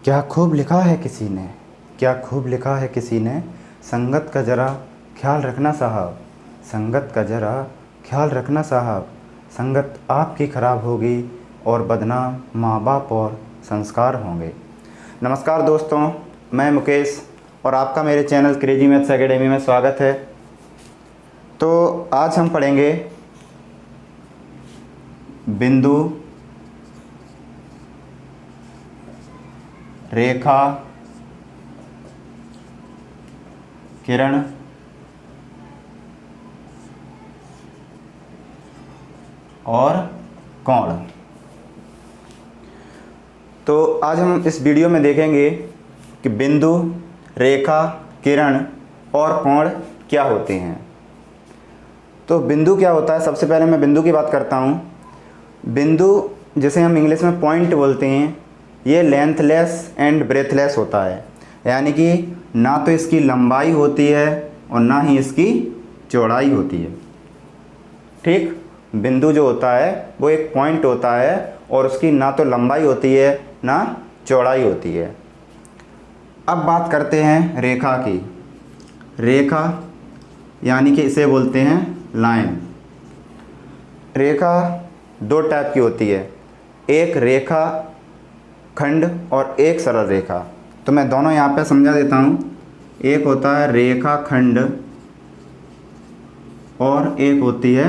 क्या खूब लिखा है किसी ने, क्या खूब लिखा है किसी ने, संगत का ज़रा ख्याल रखना साहब, संगत का ज़रा ख्याल रखना साहब, संगत आपकी ख़राब होगी और बदनाम माँ बाप और संस्कार होंगे। नमस्कार दोस्तों, मैं मुकेश और आपका मेरे चैनल क्रेजी मैथ्स एकेडमी में स्वागत है। तो आज हम पढ़ेंगे बिंदु, रेखा, किरण, और कोण। तो आज हम इस वीडियो में देखेंगे कि बिंदु, रेखा, किरण और कोण क्या होते हैं। तो बिंदु क्या होता है, सबसे पहले मैं बिंदु की बात करता हूँ। बिंदु जिसे हम इंग्लिश में पॉइंट बोलते हैं, ये लेंथलेस एंड ब्रेथलेस होता है, यानी कि ना तो इसकी लंबाई होती है और ना ही इसकी चौड़ाई होती है। ठीक, बिंदु जो होता है वो एक पॉइंट होता है और उसकी ना तो लंबाई होती है ना चौड़ाई होती है। अब बात करते हैं रेखा की। रेखा यानी कि इसे बोलते हैं लाइन। रेखा दो टाइप की होती है, एक रेखा खंड और एक सरल रेखा। तो मैं दोनों यहाँ पे समझा देता हूँ। एक होता है रेखा खंड और एक होती है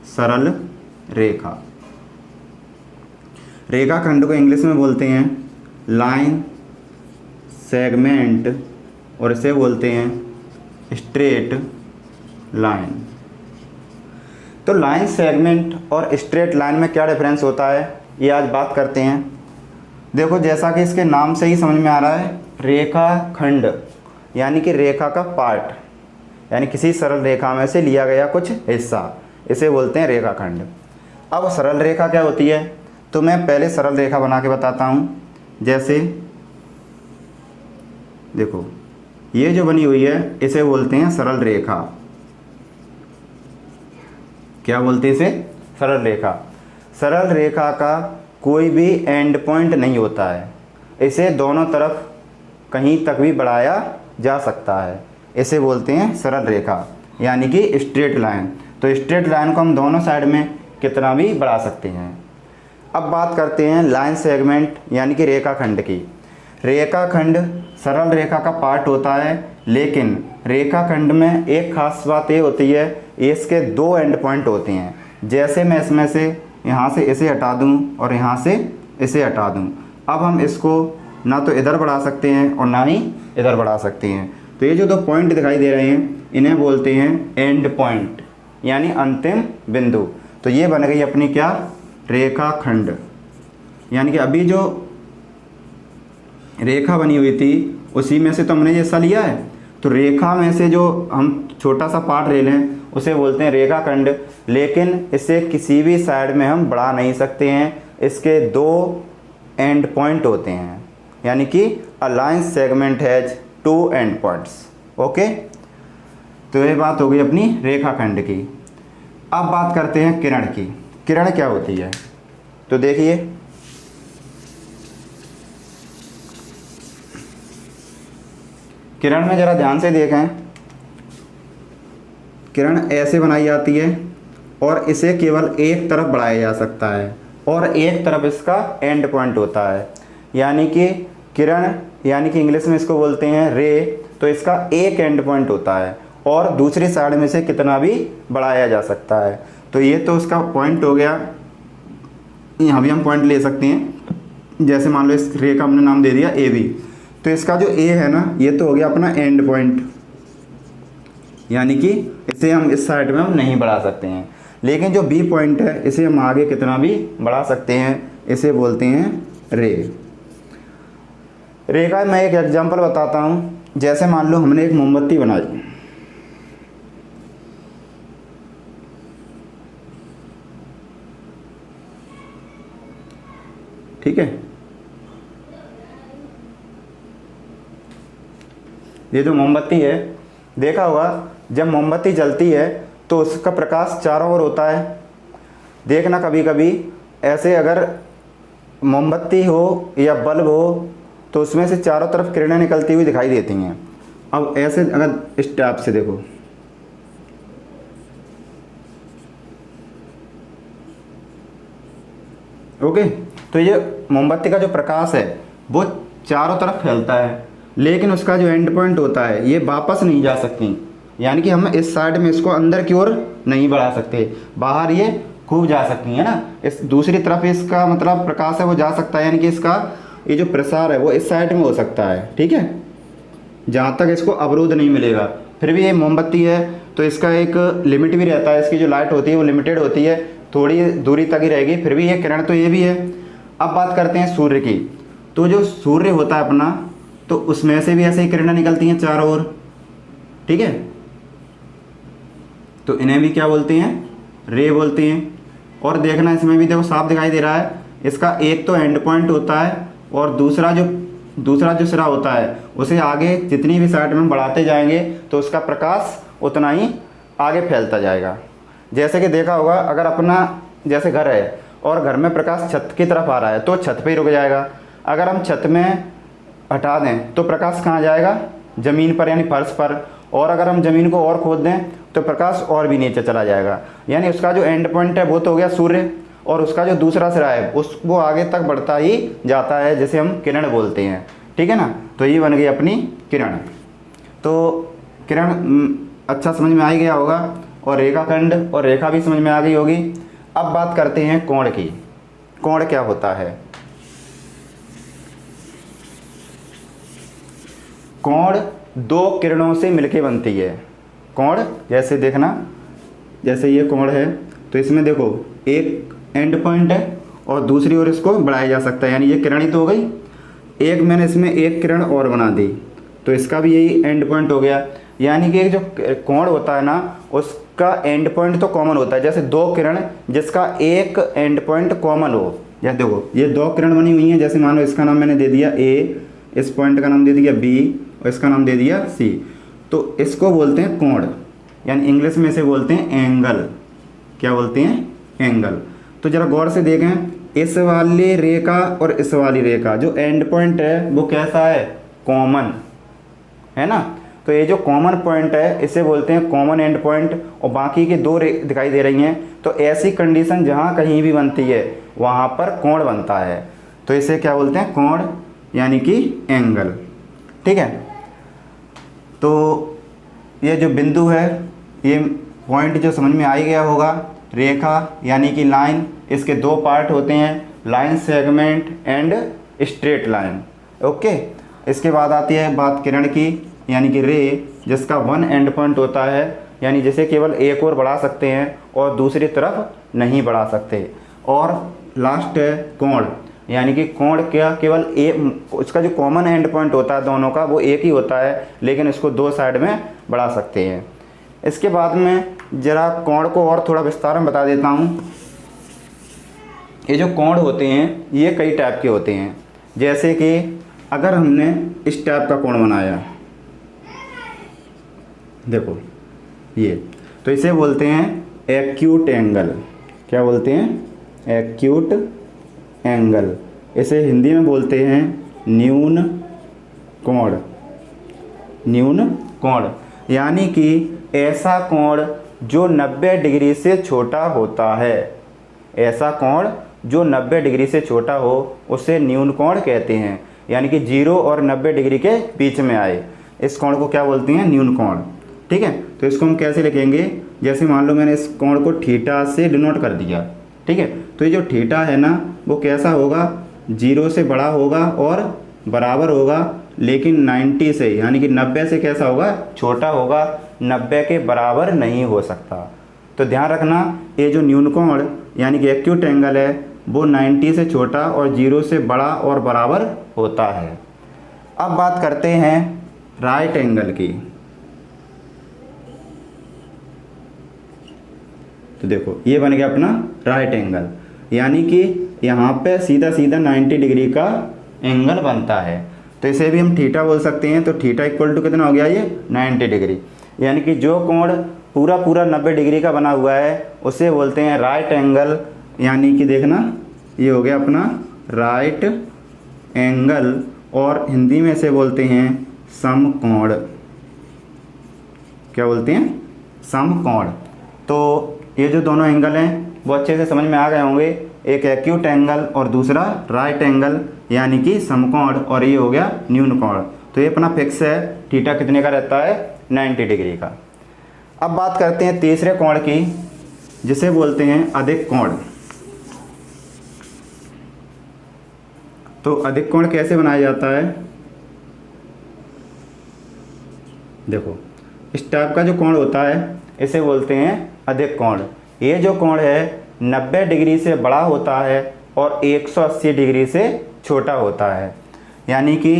सरल रेखा। रेखा खंड को इंग्लिश में बोलते हैं लाइन सेगमेंट और इसे बोलते हैं स्ट्रेट लाइन। तो लाइन सेगमेंट और स्ट्रेट लाइन में क्या डिफरेंस होता है, ये आज बात करते हैं। देखो, जैसा कि इसके नाम से ही समझ में आ रहा है, रेखा खंड यानी कि रेखा का पार्ट, यानी किसी सरल रेखा में से लिया गया कुछ हिस्सा, इसे बोलते हैं रेखा खंड। अब सरल रेखा क्या होती है, तो मैं पहले सरल रेखा बना के बताता हूँ। जैसे देखो, ये जो बनी हुई है इसे बोलते हैं सरल रेखा। क्या बोलते हैं इसे? सरल रेखा। सरल रेखा का कोई भी एंड पॉइंट नहीं होता है, इसे दोनों तरफ कहीं तक भी बढ़ाया जा सकता है, इसे बोलते हैं सरल रेखा यानी कि स्ट्रेट लाइन। तो स्ट्रेट लाइन को हम दोनों साइड में कितना भी बढ़ा सकते हैं। अब बात करते हैं लाइन सेगमेंट यानी कि रेखा खंड की। रेखा खंड सरल रेखा का पार्ट होता है, लेकिन रेखा खंड में एक खास बात ये होती है, इसके दो एंड पॉइंट होते हैं। जैसे मैं इसमें से यहाँ से इसे हटा दूँ और यहाँ से इसे हटा दूँ, अब हम इसको ना तो इधर बढ़ा सकते हैं और ना ही इधर बढ़ा सकते हैं। तो ये जो दो पॉइंट दिखाई दे रहे हैं, इन्हें बोलते हैं एंड पॉइंट यानी अंतिम बिंदु। तो ये बन गई अपनी क्या, रेखा खंड। यानी कि अभी जो रेखा बनी हुई थी उसी में से तो हमने ये हिस्सा लिया है, तो रेखा में से जो हम छोटा सा पार्ट ले लें उसे बोलते हैं रेखा खंड। लेकिन इसे किसी भी साइड में हम बढ़ा नहीं सकते हैं, इसके दो एंड पॉइंट होते हैं, यानी कि a line segment has two end points. Okay, तो ये बात हो गई अपनी रेखा खंड की। अब बात करते हैं किरण की। किरण क्या होती है, तो देखिए, किरण में ज़रा ध्यान से देखें। किरण ऐसे बनाई जाती है और इसे केवल एक तरफ बढ़ाया जा सकता है और एक तरफ इसका एंड पॉइंट होता है। यानी कि किरण यानी कि इंग्लिश में इसको बोलते हैं रे, तो इसका एक एंड पॉइंट होता है और दूसरी साइड में से कितना भी बढ़ाया जा सकता है। तो ये तो उसका पॉइंट हो गया। यहाँ भी हम पॉइंट ले सकते हैं, जैसे मान लो इस रे का हमने नाम दे दिया ए बी, तो इसका जो ए है ना, ये तो हो गया अपना एंड पॉइंट, यानी कि इसे हम इस साइड में हम नहीं बढ़ा सकते हैं। लेकिन जो बी पॉइंट है इसे हम आगे कितना भी बढ़ा सकते हैं, इसे बोलते हैं रे। रे का मैं एक एग्जांपल बताता हूँ। जैसे मान लो हमने एक मोमबत्ती बनाई, ठीक है, ये जो मोमबत्ती है, देखा होगा जब मोमबत्ती जलती है तो उसका प्रकाश चारों ओर होता है। देखना कभी कभी ऐसे अगर मोमबत्ती हो या बल्ब हो तो उसमें से चारों तरफ किरणें निकलती हुई दिखाई देती हैं। अब ऐसे अगर इस टाइप से देखो, ओके, तो ये मोमबत्ती का जो प्रकाश है वो चारों तरफ फैलता है, लेकिन उसका जो एंड पॉइंट होता है ये वापस नहीं जा सकती, यानी कि हम इस साइड में इसको अंदर की ओर नहीं बढ़ा सकते, बाहर ये खूब जा सकती है ना। इस दूसरी तरफ इसका मतलब प्रकाश है वो जा सकता है, यानी कि इसका ये जो प्रसार है वो इस साइड में हो सकता है, ठीक है, जहाँ तक इसको अवरोध नहीं मिलेगा। फिर भी ये मोमबत्ती है तो इसका एक लिमिट भी रहता है, इसकी जो लाइट होती है वो लिमिटेड होती है, थोड़ी दूरी तक ही रहेगी, फिर भी ये किरण तो ये भी है। अब बात करते हैं सूर्य की। तो जो सूर्य होता है अपना, तो उसमें से भी ऐसे ही किरणें निकलती हैं चारों ओर, ठीक है, तो इन्हें भी क्या बोलते हैं, रे बोलते हैं। और देखना इसमें भी देखो साफ दिखाई दे रहा है, इसका एक तो एंड पॉइंट होता है और दूसरा जो सिरा होता है उसे आगे जितनी भी साइड में बढ़ाते जाएंगे तो उसका प्रकाश उतना ही आगे फैलता जाएगा। जैसे कि देखा होगा, अगर अपना जैसे घर है और घर में प्रकाश छत की तरफ आ रहा है तो छत पे ही रुक जाएगा, अगर हम छत में हटा दें तो प्रकाश कहाँ जाएगा, ज़मीन पर यानी फर्श पर, और अगर हम ज़मीन को और खोद दें तो प्रकाश और भी नीचे चला जाएगा। यानी उसका जो एंड पॉइंट है वो तो हो गया सूर्य, और उसका जो दूसरा सिरा है वो आगे तक बढ़ता ही जाता है, जैसे हम किरण बोलते हैं, ठीक है ना। तो ये बन गई अपनी किरण। तो किरण अच्छा समझ में आ ही गया होगा, और रेखाखंड और रेखा भी समझ में आ गई होगी। अब बात करते हैं कोण की। कोण क्या होता है? कोण दो किरणों से मिलके बनती है। कोण जैसे देखना, जैसे ये कोण है तो इसमें देखो एक एंड पॉइंट है और दूसरी ओर इसको बढ़ाया जा सकता है, यानी ये किरण ही तो हो गई। एक मैंने इसमें एक किरण और बना दी तो इसका भी यही एंड पॉइंट हो गया। यानी कि जो कोण होता है ना उसका एंड पॉइंट तो कॉमन होता है। जैसे दो किरण जिसका एक एंड पॉइंट कॉमन हो, या देखो ये दो किरण बनी हुई हैं, जैसे मान लो इसका नाम मैंने दे दिया ए, इस पॉइंट का नाम दे दिया बी और इसका नाम दे दिया सी, तो इसको बोलते हैं कोण, यानी इंग्लिश में इसे बोलते हैं एंगल। क्या बोलते हैं? एंगल। तो जरा गौर से देखें, इस वाली रेखा और इस वाली रेखा जो एंड पॉइंट है वो कैसा है? कॉमन है ना। तो ये जो कॉमन पॉइंट है इसे बोलते हैं कॉमन एंड पॉइंट, और बाकी के दो दिखाई दे रही हैं। तो ऐसी कंडीशन जहाँ कहीं भी बनती है वहाँ पर कोण बनता है, तो इसे क्या बोलते हैं? कोण, यानी कि एंगल, ठीक है। तो ये जो बिंदु है, ये पॉइंट जो समझ में आ ही गया होगा। रेखा यानी कि लाइन, इसके दो पार्ट होते हैं, line segment and straight line, okay. इसके बाद आती है बात किरण की, यानी कि रे, जिसका वन एंड पॉइंट होता है, यानी जिसे केवल एक और बढ़ा सकते हैं और दूसरी तरफ नहीं बढ़ा सकते। और लास्ट है कोण, यानी कि कोण क्या केवल एक, उसका जो कॉमन एंड पॉइंट होता है दोनों का वो एक ही होता है, लेकिन इसको दो साइड में बढ़ा सकते हैं। इसके बाद में जरा कोण को और थोड़ा विस्तार में बता देता हूँ। ये जो कोण होते हैं ये कई टाइप के होते हैं। जैसे कि अगर हमने इस टाइप का कोण बनाया, देखो ये, तो इसे बोलते हैं एक्यूट एंगल। क्या बोलते हैं? Acute angle. इसे हिंदी में बोलते हैं न्यून कोण। न्यून कोण यानी कि ऐसा कोण जो 90 डिग्री से छोटा होता है। ऐसा कोण जो 90 डिग्री से छोटा हो उसे न्यून कोण कहते हैं, यानी कि 0 और 90 डिग्री के बीच में आए, इस कोण को क्या बोलते हैं? न्यून कोण, ठीक है। तो इसको हम कैसे लिखेंगे? जैसे मान लो मैंने इस कोण को थीटा से डिनोट कर दिया, ठीक है। तो ये जो थीटा है ना वो कैसा होगा? 0 से बड़ा होगा और बराबर होगा, लेकिन 90 से यानी कि 90 से कैसा होगा? छोटा होगा, 90 के बराबर नहीं हो सकता। तो ध्यान रखना, ये जो न्यून कोण यानी कि एक्यूट एंगल है वो 90 से छोटा और 0 से बड़ा और बराबर होता है। अब बात करते हैं राइट एंगल की। तो देखो ये बन गया अपना राइट एंगल, यानी कि यहाँ पे सीधा सीधा 90 डिग्री का एंगल बनता है। तो इसे भी हम थीटा बोल सकते हैं। तो थीटा इक्वल टू कितना हो गया? ये 90 डिग्री, यानी कि जो कोण पूरा 90 डिग्री का बना हुआ है उसे बोलते हैं राइट एंगल। यानी कि देखना ये हो गया अपना राइट एंगल, और हिंदी में इसे बोलते हैं समकोण। क्या बोलते हैं? समकोण। तो ये जो दोनों एंगल हैं वो अच्छे से समझ में आ गए होंगे, एक एक्यूट एंगल और दूसरा राइट एंगल यानी कि समकोण, और ये हो गया न्यून कोण। तो ये अपना फिक्स है, थीटा कितने का रहता है? 90 डिग्री का। अब बात करते हैं तीसरे कोण की, जिसे बोलते हैं अधिक कोण। तो अधिक कोण कैसे बनाया जाता है? देखो, इस टाइप का जो कोण होता है इसे बोलते हैं अधिक कोण। ये जो कोण है 90 डिग्री से बड़ा होता है और 180 डिग्री से छोटा होता है। यानी कि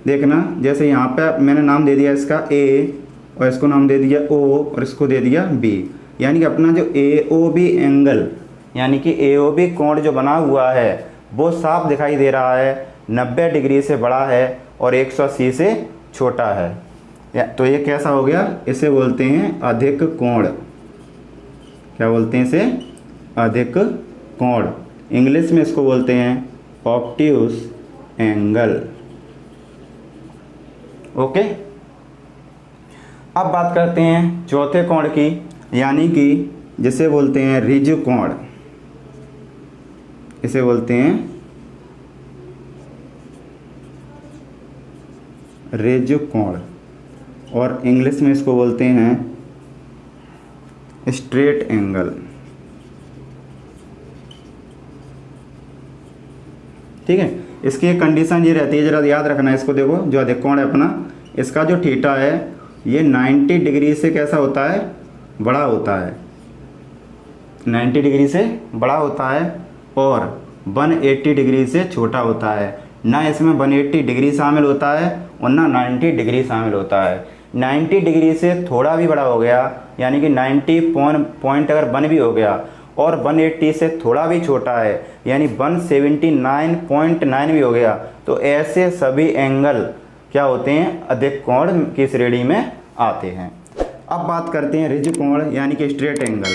देखना, जैसे यहाँ पे मैंने नाम दे दिया इसका ए, और इसको नाम दे दिया ओ, और इसको दे दिया बी। यानी कि अपना जो ए ओ बी एंगल यानी कि ए ओ बी कोण जो बना हुआ है वो साफ दिखाई दे रहा है, 90 डिग्री से बड़ा है और 180 से छोटा है। तो ये कैसा हो गया? इसे बोलते हैं अधिक कोण। क्या बोलते हैं इसे? अधिक कोण। इंग्लिश में इसको बोलते हैं ऑब्ट्यूस एंगल। ओके। अब बात करते हैं चौथे कोण की, यानी कि जिसे बोलते हैं रिज कोण। इसे बोलते हैं रिज कोण, और इंग्लिश में इसको बोलते हैं स्ट्रेट एंगल। ठीक है। इसकी एक कंडीशन ये रहती है, जरा याद रखना इसको। देखो, जो अधिक कोण है अपना, इसका जो थीटा है ये 90 डिग्री से कैसा होता है? बड़ा होता है। 90 डिग्री से बड़ा होता है और 180 डिग्री से छोटा होता है। ना इसमें 180 डिग्री शामिल होता है और ना 90 डिग्री शामिल होता है। 90 डिग्री से थोड़ा भी बड़ा हो गया, यानी कि 90 पॉइंट अगर 1 भी हो गया, और 180 से थोड़ा भी छोटा है यानी 179.9 भी हो गया, तो ऐसे सभी एंगल क्या होते हैं? अधिक कोण की श्रेणी में आते हैं। अब बात करते हैं रिज कोण यानी कि स्ट्रेट एंगल।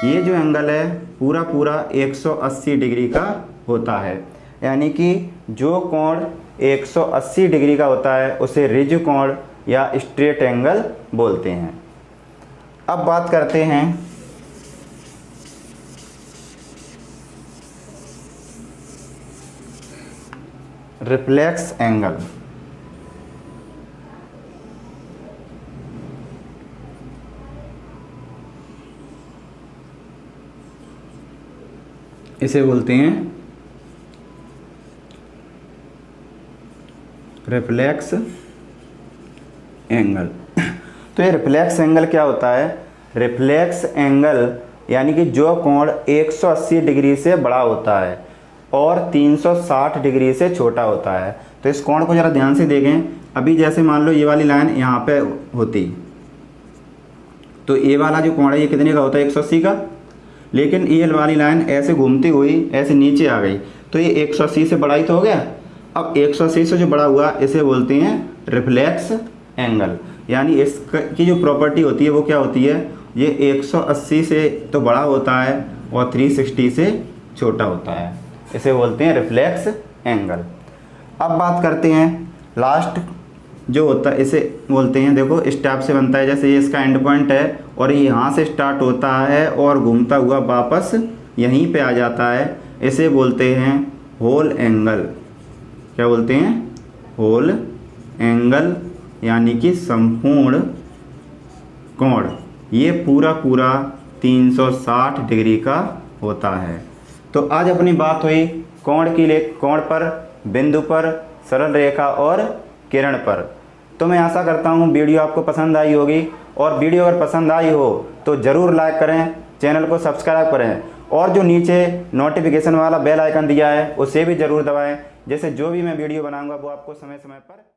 ये जो एंगल है पूरा 180 डिग्री का होता है। यानी कि जो कोण 180 डिग्री का होता है उसे रिज कोण या स्ट्रेट एंगल बोलते हैं। अब बात करते हैं रिफ्लेक्स एंगल। इसे बोलते हैं रिफ्लेक्स एंगल। तो ये रिफ्लेक्स एंगल क्या होता है? रिफ्लेक्स एंगल यानी कि जो कोण 180 डिग्री से बड़ा होता है और 360 डिग्री से छोटा होता है। तो इस कोण को ज़रा ध्यान से देखें। अभी जैसे मान लो ये वाली लाइन यहाँ पे होती, तो ये वाला जो कोण है ये कितने का होता है? 180 का। लेकिन ये वाली लाइन ऐसे घूमती हुई ऐसे नीचे आ गई, तो ये 180 से बड़ा ही तो हो गया। अब 180 से जो बड़ा हुआ इसे बोलते हैं रिफ्लेक्स एंगल। यानी इसकी जो प्रॉपर्टी होती है वो क्या होती है? ये 180 से तो बड़ा होता है और 360 से छोटा होता है। इसे बोलते हैं रिफ्लेक्स एंगल। अब बात करते हैं लास्ट जो होता है, इसे बोलते हैं, देखो इस टाइप से बनता है, जैसे ये इसका एंड पॉइंट है और ये यहाँ से स्टार्ट होता है और घूमता हुआ वापस यहीं पे आ जाता है। इसे बोलते हैं होल एंगल। क्या बोलते हैं? होल एंगल यानी कि संपूर्ण कोण। ये पूरा 360 डिग्री का होता है। तो आज अपनी बात हुई कोण की कोण पर, बिंदु पर, सरल रेखा और किरण पर। तो मैं आशा करता हूँ वीडियो आपको पसंद आई होगी, और वीडियो अगर पसंद आई हो तो ज़रूर लाइक करें, चैनल को सब्सक्राइब करें, और जो नीचे नोटिफिकेशन वाला बेल आइकन दिया है उसे भी ज़रूर दबाएं, जैसे जो भी मैं वीडियो बनाऊंगा वो आपको समय समय पर